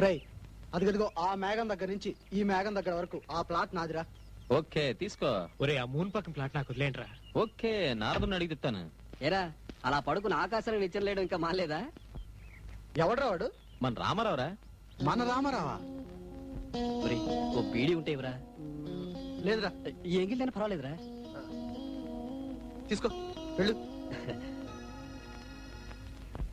రై అదిగదిగో ఆ మేఘం దగ్గర నుంచి ఈ మేఘం దగ్గర వరకు ఆ ప్లాట్ నాదిరా. ఓకే తీసుకో. ఒరే ఆ మూన్ పక్కన ప్లాట్ నాకు వదిలేంట్రా. ఓకే నారదుని అడిగి చెప్తాను. ఏరా అలా పడుకుని ఆకాశాన్ని నిచ్చలేయడం ఇంకా మాలేదా? ఎవడ్రా వాడు? మన రామారావురా. మన రామారావా? ఒరే ఓ బీడీ ఉంటే ఇవరా. లేదురా. ఎంగిల్దైనా పర్వాలేదురా. తీసుకో వెళ్ళు.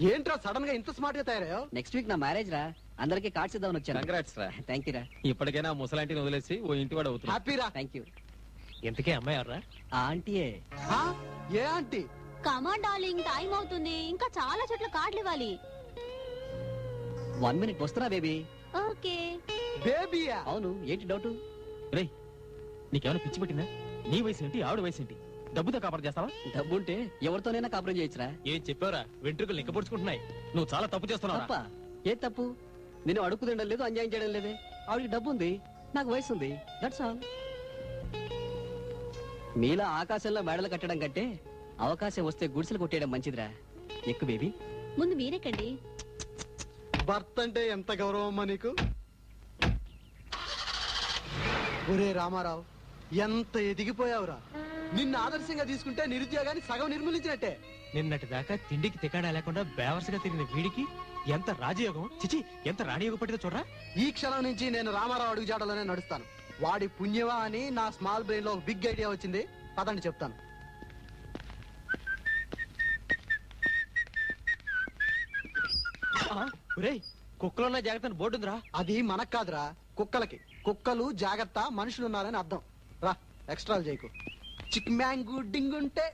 ఏంట్రా సడన్ గా ఇంత స్మార్ట్ గా తయారయ్యో? నెక్స్ట్ వీక్ నా మ్యారేజ్ రా, అందరికి కార్డ్స్ ఇద్దామని వచ్చాను. కంగ్రాట్స్ రా. థ్యాంక్ యూ రా. ఇప్పటికైనా ముసలాంటిని వదిలేసి ఓ ఇంటి వాడు అవుతున్నా. హ్యాపీరా. Thank you. ఎంతకే అమ్మాయి ఎవర్రా? ఆ ఆంటీయే. ఏ ఆంటీ? కమాన్ డార్లింగ్, టైం అవుతుంది, ఇంకా చాలా చోట్ల కార్డులు ఇవ్వాలి. 1 minute వస్తున్నా బేబీ. ఓకే. బేబీయా? అవును, ఏంటి డౌట్? రే నీకేమైనా పిచ్చి పెట్టిందా? నీ వయసు ఏంటి ఆవిడ వయసు ఏంటి? డబ్బుతో కాపర్ చేస్తావా? డబ్బుంటే ఎవరితోనైనా కాపురం చేయొచ్చురా. ఏం చెప్పావురా? వెంట్రుకలు లెక్కపరుచుకుంటున్నాయి. నువ్వు చాలా తప్పు చేస్తున్నావు. తప్ప? ఏ తప్పు? నేను అడుగు తినడం లేదు, అన్యాయం చేయడం లేదే. ఆవిడకి డబ్బు ఉంది, నాకు వయసు ఉంది, దట్స్ ఆల్. మీలా ఆకాశంలో మేడలు కట్టడం కంటే అవకాశం వస్తే గుడిసెలు కొట్టేయడం మంచిదిరా. ఎక్కు బేబీ. ముందు మీరెక్కండి. భర్త అంటే ఎంత గౌరవమ్మా నీకు? ఒరే రామారావు, ఎంత ఎదిగిపోయావురా. నిన్ను ఆదర్శంగా తీసుకుంటే నిరుద్యోగాన్ని సగం నిర్మూలించినట్టే. నిన్నటి దాకా తిండికి తికాడా లేకుండా బేవర్స్గా తిరిగిన వీడికి ఎంత రాజయోగం, చిచి ఎంత రాణియోగం పట్టిందో చూడరా. ఈ క్షణం నుంచి నేను రామారావు అడుగుజాడలోనే నడుస్తాను. వాడి పుణ్యమా అని నా స్మాల్ బ్రెయిన్ లో బిగ్ ఐడియా వచ్చింది. పదండి చెప్తాను. కుక్కలున్న జాగ్రత్త బోర్డు ఉందిరా. అది మనకు కాదురా, కుక్కలకి. కుక్కలు జాగ్రత్త, మనుషులు ఉన్నారని అర్థం. రా, ఎక్స్ట్రాలు చేయకు. చిక్ మ్యాంగు డింగుంటే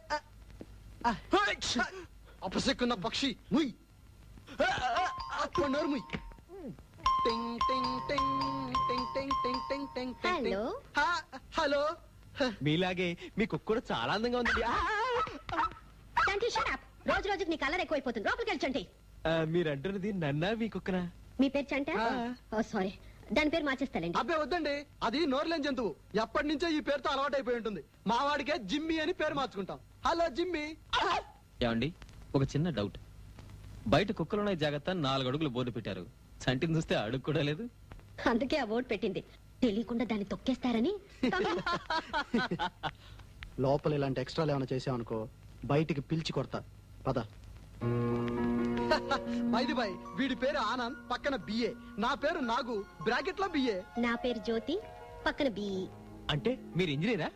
అపసెక్కున్న పక్షి ముయ్ నోరు ముయ్. హలో. హలో. మీలాగే మీ కుక్క కూడా చాలా అందంగా ఉంది. రోజు రోజుకి నీ కలర్ ఎక్కువైపోతుంది. లోపలికి వెళ్ళండి. మీరు అంటున్నది నన్నా మీ కుక్కనా? మీ పేరు చంట? ఓ సారీ, దాని పేరు మార్చేస్తానండి. అబ్బే వద్దండి, అది నోరులేని జంతువు. ఎప్పటి నుంచో ఈ పేరుతో అలవాటు అయిపోయి ఉంటుంది. మా వాడికే జిమ్మి అని పేరు మార్చుకుంటాం. హలో జిమ్మి. ఏమండి ఒక చిన్న డౌట్. బయట కుక్కలున్నాయి జాగ్రత్త 4 అడుగులు బోర్డు పెట్టారు. చంటిని చూస్తే అడుగు కూడా లేదు. అందుకే ఆ బోర్డు పెట్టింది, తెలియకుండా దాన్ని తొక్కేస్తారని. లోపల ఇలాంటి ఎక్స్ట్రాలు ఏమైనా చేసామనుకో బయటికి పిలిచి కొడతా. పద. బై వీడి పేరు ఆనంద్, పక్కన బిఏ. నా పేరు నాగు, బ్రాకెట్ లో బిఏ. నా పేరు జ్యోతి, పక్కన బి. అంటే మీరు ఇంజనీరా?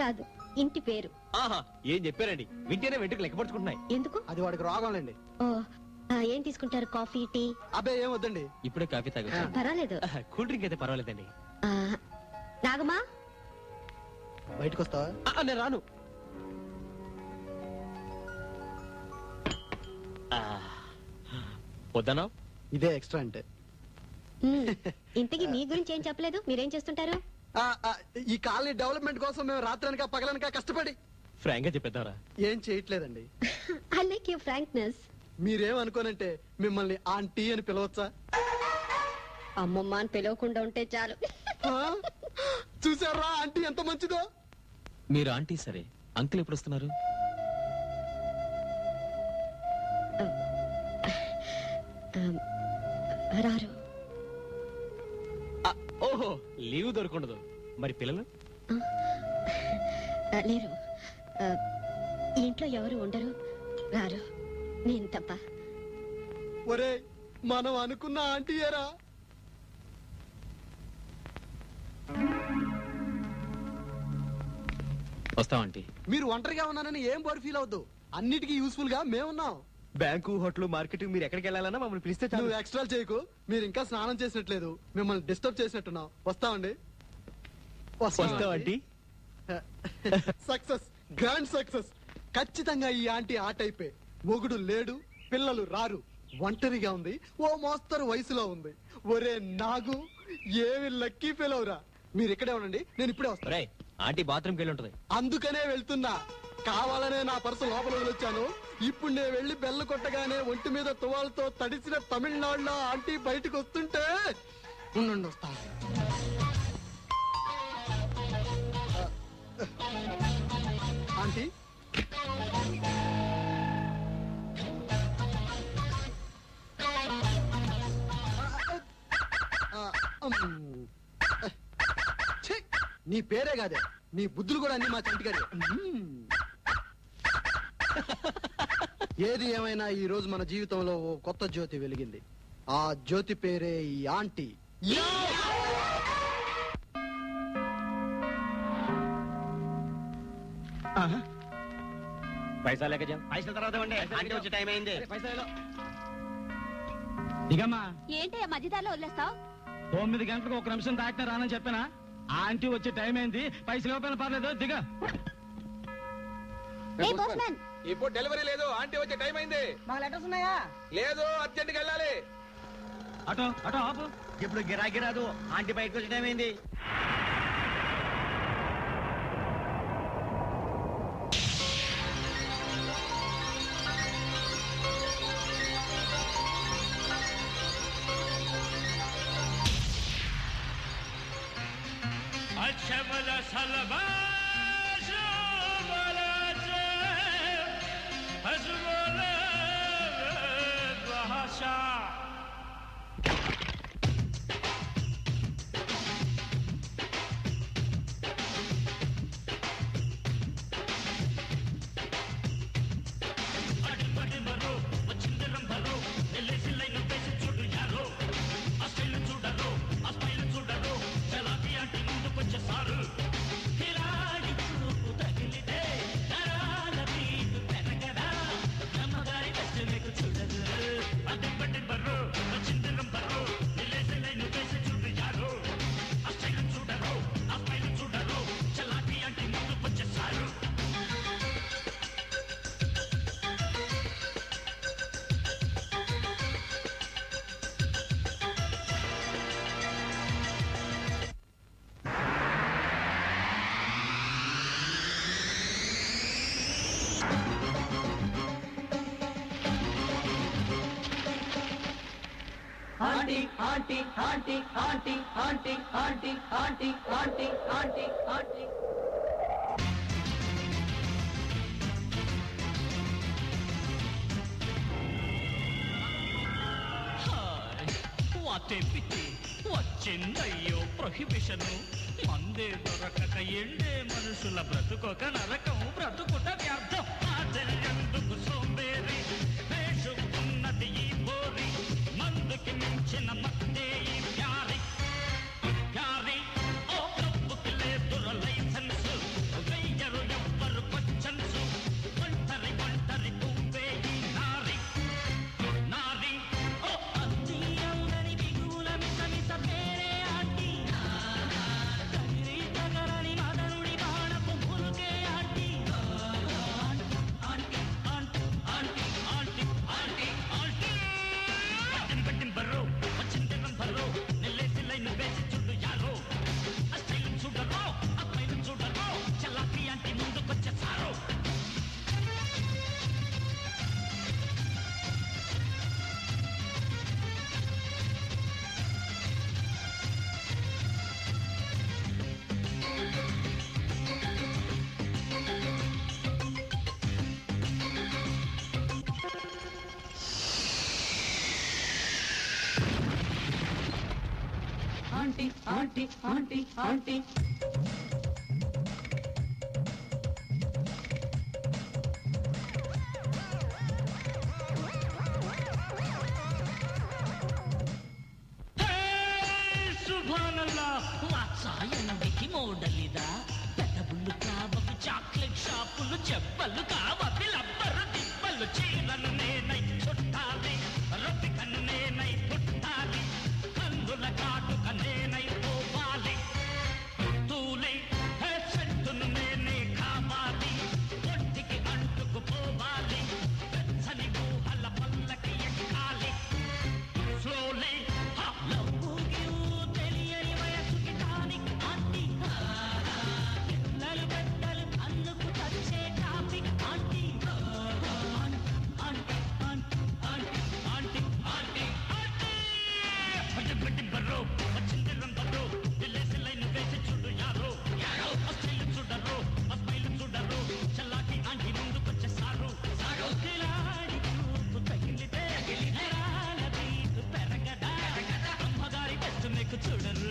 కాదు, ఇంటి పేరు. ఆహా, ఏం చెప్పారండి? వింటేనే వెంట్రుకలు లెక్కపరుచుకుంటున్నాయి. ఎందుకు? అది వాడికి రోగంలేండి. ఓ, ఏం తీసుకుంటారు? Coffee, tea? అబ్బే ఏం వద్దండి. ఇప్పుడే కాఫీ తాగొచ్చా? పర్వాలేదు. కూల్ డ్రింక్ అయితే పర్వాలేదండి. నాగమా బయటకు వస్తావా? నేను రాను. వద్దనా? ఇదే ఎక్స్ట్రా అంటే. ఇంతకీ మీ గురించి ఏం చెప్పలేదు. మీరేం చేస్తుంటారు? ఈ కాలనీ డెవలప్మెంట్ కోసం మేము రాత్రనక పగలనక కష్టపడి. ఫ్రాంక్ గా చెప్పేద్దారా? ఏం చేయట్లేదండి. I like your frankness. మీరేమనుకోనంటే మిమ్మల్ని ఆంటీ అని పిలవచ్చా? అమ్మమ్మ అని పిలవకుండా ఉంటే చాలు. చూసారా ఆంటీ ఎంత మంచిదో? మీరు ఆంటీ సరే, అంకుల్ ఎప్పుడు వస్తున్నారు? రారు. ఓహో, లీవ్ దొరకుండదు. మరి పిల్లలు లేరు. ఇంట్లో ఎవరు ఉండరు, రారు. నేను తప్ప. ఒరే మనం అనుకున్న ఆంటీయేరా. వస్తాం ఆంటీ. మీరు ఒంటరిగా ఉన్నానని ఏం బోర్ ఫీల్ అవద్దు. అన్నిటికీ యూస్ఫుల్ గా మేమున్నాం. బ్యాంకు, హోటల్, మార్కెటింగ్ మీరు ఎక్కడికి వెళ్ళాలన్నా మమ్మల్ని పిలిస్తే చాలు. నువ్వు ఎక్స్ట్రా చేయకు. మీరు ఇంకా స్నానం చేసినట్లేదు, మిమ్మల్ని డిస్టర్బ్ చేసినట్టున్నావు. వస్తామండి. వస్తామండి. Success, grand success. ఖచ్చితంగా ఈ ఆంటీ ఆ టైపే. మొగుడు లేడు, పిల్లలు రారు, ఒంటరిగా ఉంది, ఓ మోస్తరు వయసులో ఉంది. ఒరే నాగు, ఏమి లక్కీ ఫెలోరా. మీరు ఇక్కడే ఉండండి, నేను ఇప్పుడే వస్తాను. ఆంటీ బాత్రూమ్కి వెళ్ళి ఉంటది. అందుకనే వెళ్తున్నా. కావాలనే నా పర్సు లోపల వదిలొచ్చాను. ఇప్పుడు నేను వెళ్లి బెల్ల కొట్టగానే ఒంటి మీద తువాలతో తడిసిన తమిళనాడులో ఆంటీ బయటకు వస్తుంటే ఉండండి వస్తాను. ఆంటీ నీ పేరే కాదే నీ బుద్ధులు కూడా అన్ని మా చంటిగాడే. ఏది ఏమైనా ఈ రోజు మన జీవితంలో ఓ కొత్త జ్యోతి వెలిగింది. ఆ జ్యోతి పేరే ఈ ఆంటీ. పైసా లేక పైసల తర్వాత వచ్చే టైం అయింది. దిగమ్మా. ఏంటి మధ్యదారిలో వదిలేస్తావు? 9 గంటలకు 1 నిమిషం దాటినా రానని చెప్పానా? ఆంటీ వచ్చే టైం అయింది. పైసలు ఇవ్వకపోయినా పర్లేదు, దిగ. ఇప్పుడు డెలివరీ లేదు, ఆంటీ వచ్చే టైం అయింది. మాకు లెటర్స్ ఉన్నాయా? లేదు, అర్జెంట్ గా వెళ్ళాలి. అటో అటో ఆపు. ఇప్పుడు గిరాకీ రాదు, ఆంటీ బయటకు వచ్చే టైం అయింది. Aunty aunty aunty aunty aunty aunty aunty aunty aunty aunty. వచ్చిందయ్యో ప్రొహిబిషను. మందే దొరకక ఎండే మనుషుల బ్రతుకొక నరకం, బ్రతుకుట వ్యర్థం. ఎందుకు సోంబేరి వేసుకున్నది ఈ బోరి, మందుకి మించిన మత్తే ఈ ప్యారి. ప్యారి ఓ క్లబ్బుకి లేదుర లైసెన్స్, వెయ్యరు ఎవ్వరు క్వశ్చన్స్. ఒంటరి ఒంటరి పువ్వే ఈ నారి. నారి ఓ అతి అందరి బిగుల మిస మిస పేరే ఆంటీ. తగిరి తగరని మదనుడి బాణపు పులుకే aunty. Aunty aunty aunty aunty aunty aunty. పెట్టిన బర్రో వచ్చింది నంబర్రో, నిల్లేసి లైన్ వేసి చూడు యారో. ఆ స్టైల్ చూడరో, ఆ పైన చూడరో, చలాకి ఆంటీ ముందుకొచ్చేసారో. Aunty aunty aunty aunty. సుభానల్లా వాత్సాయనుడికి మోడలిదా. పెదవులు కావకు చాక్లెట్ షాపులు, చెబ్బలు కావవి లబ్బరు దిబ్బలు. చీరలు నేనై చుట్టాలి, రొట్టికను నేనై పుట్టాలి, కందుల కాటుక నేనై పోవాలి. తూలి సెంటును నేనే కావాలి, ఒంటికి అంటుకు పోవాలి. వెచ్చని ఊహల పల్లకి ఎక్కాలి. స్లోలీ తెలియని వయసుకి టానిక్ ఆంటీ. పిల్లలు పెద్దలు అన్నుకు తచ్చే topic aunty. Aunty aunty aunty aunty aunty aunty. పెట్టి బర్రో వచ్చింది రంబర్రో, నిల్లేసి లైన్ వేసి చూడు యారో. యారో ఆ స్టైల్ చూడరో, ఆ స్మైల్ చూడరో, చల్లాకి ఆంటీ ముందుకొచ్చేసారు. కిలాడి చూపు తగిలితే నరాల బీటు పెరగదా. అమ్మగారి బెస్ట్ మీకు చూడరు.